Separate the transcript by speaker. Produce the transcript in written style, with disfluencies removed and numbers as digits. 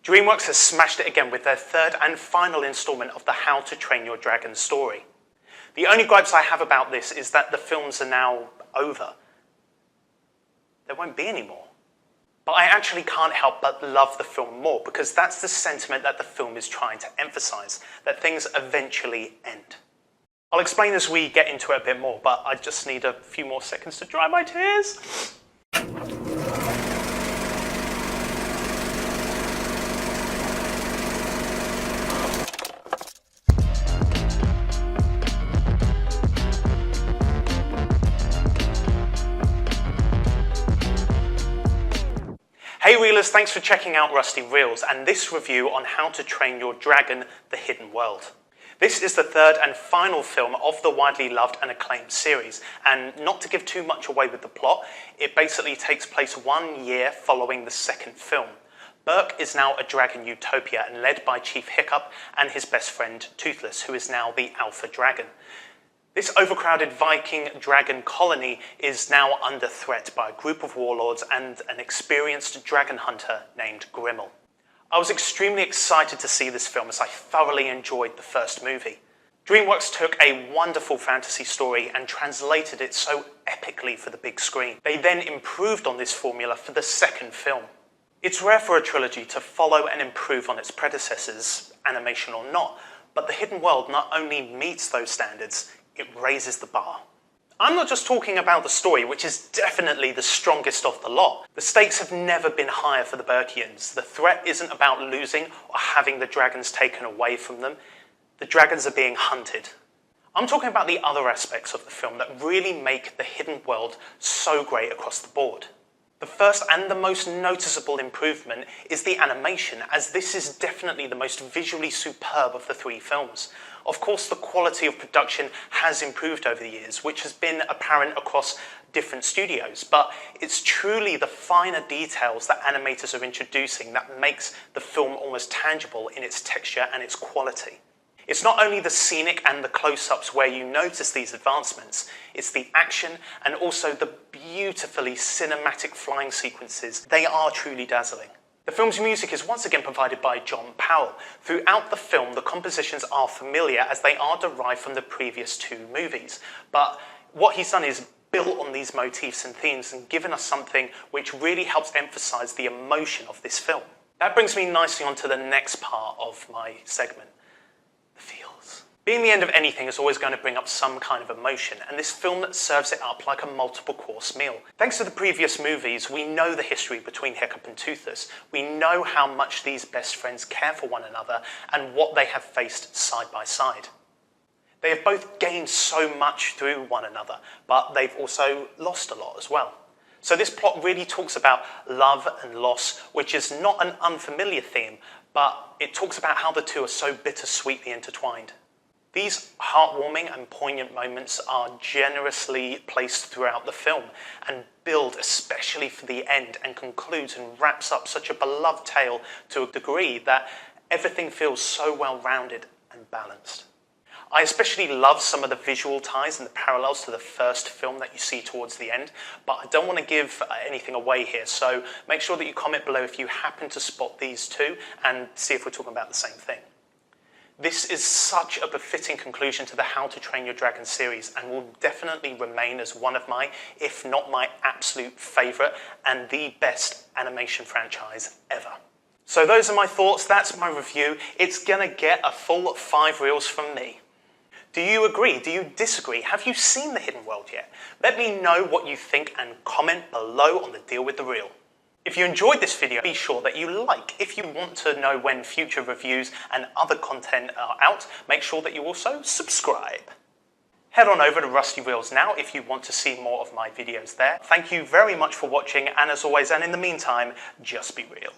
Speaker 1: Dreamworks has smashed it again with their third and final installment of the How to Train Your Dragon story. The only gripes I have about this is that the films are now over. There won't be any more. But I actually can't help but love the film more, because that's the sentiment that the film is trying to emphasize, that things eventually end. I'll explain as we get into it a bit more, but I just need a few more seconds to dry my tears. Hey Reelers, thanks for checking out Rusty Reels and this review on How to Train Your Dragon: The Hidden World. This is the third and final film of the widely loved and acclaimed series, and not to give too much away with the plot, it basically takes place 1 year following the second film. Berk is now a dragon utopia and led by Chief Hiccup and his best friend Toothless, who is now the Alpha Dragon. This overcrowded Viking dragon colony is now under threat by a group of warlords and an experienced dragon hunter named Grimmel. I was extremely excited to see this film as I thoroughly enjoyed the first movie. Dreamworks took a wonderful fantasy story and translated it so epically for the big screen. They then improved on this formula for the second film. It's rare for a trilogy to follow and improve on its predecessors, animation or not, but The Hidden World not only meets those standards, it raises the bar. I'm not just talking about the story, which is definitely the strongest of the lot. The stakes have never been higher for the Berkians. The threat isn't about losing or having the dragons taken away from them. The dragons are being hunted. I'm talking about the other aspects of the film that really make The Hidden World so great across the board. The first and the most noticeable improvement is the animation, as this is definitely the most visually superb of the three films. Of course, the quality of production has improved over the years, which has been apparent across different studios, but it's truly the finer details that animators are introducing that makes the film almost tangible in its texture and its quality. It's not only the scenic and the close-ups where you notice these advancements, it's the action and also the beautifully cinematic flying sequences. They are truly dazzling. The film's music is once again provided by John Powell. Throughout the film, the compositions are familiar as they are derived from the previous two movies. But what he's done is built on these motifs and themes and given us something which really helps emphasize the emotion of this film. That brings me nicely onto the next part of my segment. The feels. Being the end of anything is always going to bring up some kind of emotion, and this film serves it up like a multiple course meal. Thanks to the previous movies, we know the history between Hiccup and Toothless. We know how much these best friends care for one another and what they have faced side by side. They have both gained so much through one another, but they've also lost a lot as well. So this plot really talks about love and loss, which is not an unfamiliar theme, but it talks about how the two are so bittersweetly intertwined. These heartwarming and poignant moments are generously placed throughout the film and build especially for the end and concludes and wraps up such a beloved tale to a degree that everything feels so well-rounded and balanced. I especially love some of the visual ties and the parallels to the first film that you see towards the end, but I don't want to give anything away here, so make sure that you comment below if you happen to spot these two and see if we're talking about the same thing. This is such a befitting conclusion to the How to Train Your Dragon series and will definitely remain as one of my, if not my absolute favourite and the best animation franchise ever. So those are my thoughts, that's my review. It's gonna get a full 5 reels from me. Do you agree? Do you disagree? Have you seen The Hidden World yet? Let me know what you think and comment below on the Deal with the Reel. If you enjoyed this video, be sure that you like. If you want to know when future reviews and other content are out, make sure that you also subscribe. Head on over to Rusty Reels now if you want to see more of my videos there. Thank you very much for watching, and as always, and in the meantime, just be real.